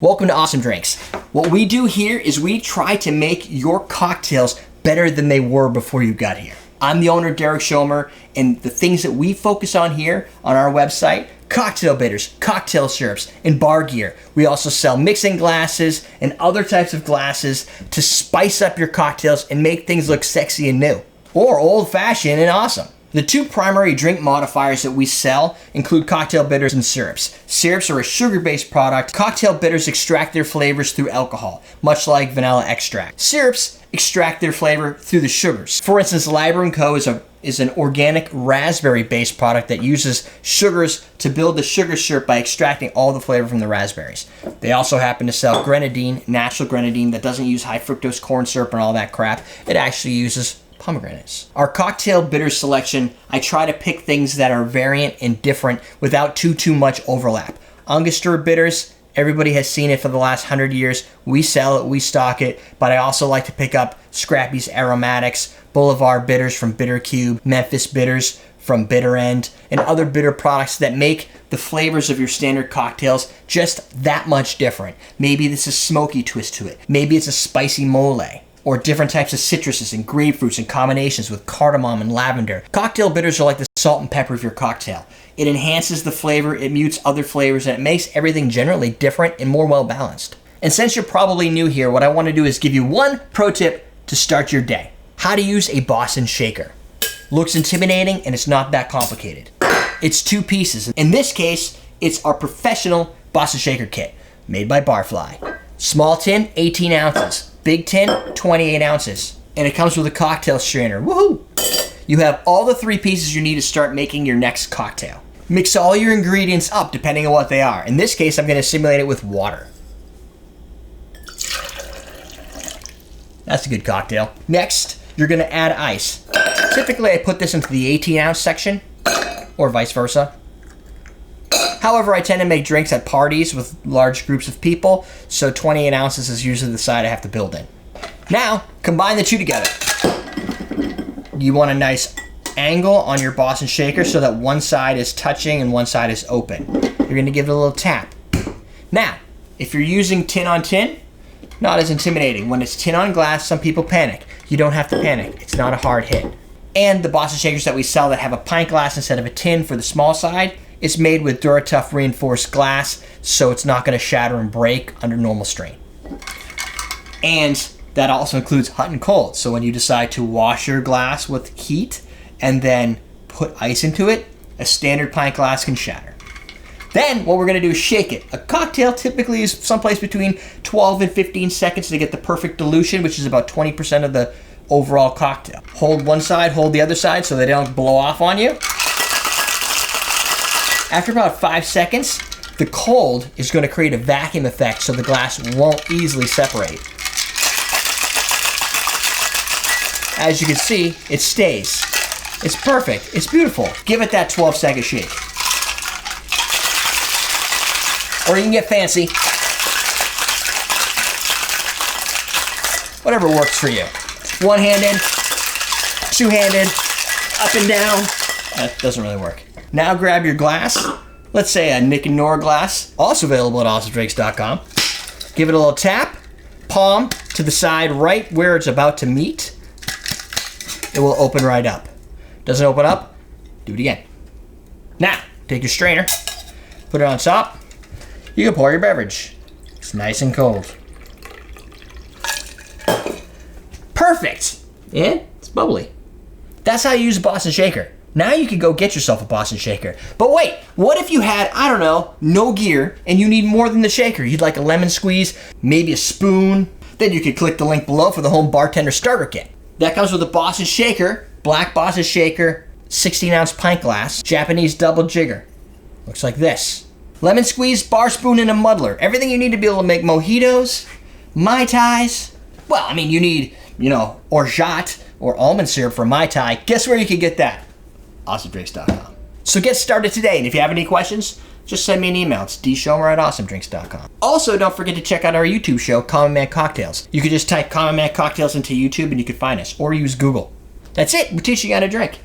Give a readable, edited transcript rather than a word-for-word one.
Welcome to Awesome Drinks. What we do here is we try to make your cocktails better than they were before you got here. I'm the owner, Derek Schomer, and the things that we focus on here on our website: cocktail bitters, cocktail syrups, and bar gear. We also sell mixing glasses and other types of glasses to spice up your cocktails and make things look sexy and new, or old-fashioned and awesome. The two primary drink modifiers that we sell include cocktail bitters and syrups. Syrups are a sugar-based product. Cocktail bitters extract their flavors through alcohol, much like vanilla extract. Syrups extract their flavor through the sugars. For instance, Liber & Co. is an organic raspberry-based product that uses sugars to build the sugar syrup by extracting all the flavor from the raspberries. They also happen to sell grenadine, natural grenadine, that doesn't use high fructose corn syrup and all that crap. It actually uses pomegranates. Our cocktail bitter selection, I try to pick things that are variant and different without too much overlap. Angostura bitters, everybody has seen it for the last 100 years. We sell it, we stock it, but I also like to pick up Scrappy's Aromatics, Boulevard bitters from Bitter Cube, Memphis bitters from Bitter End, and other bitter products that make the flavors of your standard cocktails just that much different. Maybe this is smoky twist to it. Maybe it's a spicy mole, or different types of citruses and grapefruits in combinations with cardamom and lavender. Cocktail bitters are like the salt and pepper of your cocktail. It enhances the flavor, it mutes other flavors, and it makes everything generally different and more well-balanced. And since you're probably new here, what I want to do is give you one pro tip to start your day. How to use a Boston shaker. Looks intimidating, and it's not that complicated. It's two pieces. In this case, it's our professional Boston shaker kit, made by Barfly. Small tin, 18 ounces. Big tin, 28 ounces. And it comes with a cocktail strainer. Woohoo! You have all the three pieces you need to start making your next cocktail. Mix all your ingredients up depending on what they are. In this case, I'm going to simulate it with water. That's a good cocktail. Next, you're going to add ice. Typically, I put this into the 18-ounce section, or vice versa. However, I tend to make drinks at parties with large groups of people, so 28 ounces is usually the side I have to build in. Now, combine the two together. You want a nice angle on your Boston shaker so that one side is touching and one side is open. You're going to give it a little tap. Now, if you're using tin on tin, not as intimidating. When it's tin on glass, some people panic. You don't have to panic. It's not a hard hit. And the Boston shakers that we sell that have a pint glass instead of a tin for the small side, it's made with Duratough reinforced glass, so it's not going to shatter and break under normal strain. And that also includes hot and cold. So when you decide to wash your glass with heat and then put ice into it, a standard pint glass can shatter. Then what we're going to do is shake it. A cocktail typically is someplace between 12 and 15 seconds to get the perfect dilution, which is about 20% of the overall cocktail. Hold one side, hold the other side so they don't blow off on you. After about 5 seconds, the cold is going to create a vacuum effect so the glass won't easily separate. As you can see, it stays. It's perfect. It's beautiful. Give it that 12-second shake. Or you can get fancy. Whatever works for you. One-handed, two-handed, up and down. That doesn't really work. Now grab your glass, let's say a Nick and Nora glass, also available at awesomedrinks.com. Give it a little tap, palm to the side right where it's about to meet. It will open right up. Doesn't open up? Do it again. Now, take your strainer, put it on top. You can pour your beverage. It's nice and cold. Perfect! And it's bubbly. That's how you use a Boston shaker. Now you can go get yourself a Boston shaker. But wait, what if you had, I don't know, no gear and you need more than the shaker? You'd like a lemon squeeze, maybe a spoon. Then you could click the link below for the home bartender starter kit. That comes with a Boston shaker, black Boston shaker, 16-ounce pint glass, Japanese double jigger. Looks like this. Lemon squeeze, bar spoon, and a muddler. Everything you need to be able to make mojitos, Mai Tais. Well, I mean, you need, orgeat or almond syrup for Mai Tai. Guess where you can get that? awesomedrinks.com. So get started today, and if you have any questions, just send me an email. It's dschomer@awesomedrinks.com. Also, don't forget to check out our YouTube show, Common Man Cocktails. You can just type Common Man Cocktails into YouTube and you can find us, or use Google. That's it. We're teaching you how to drink.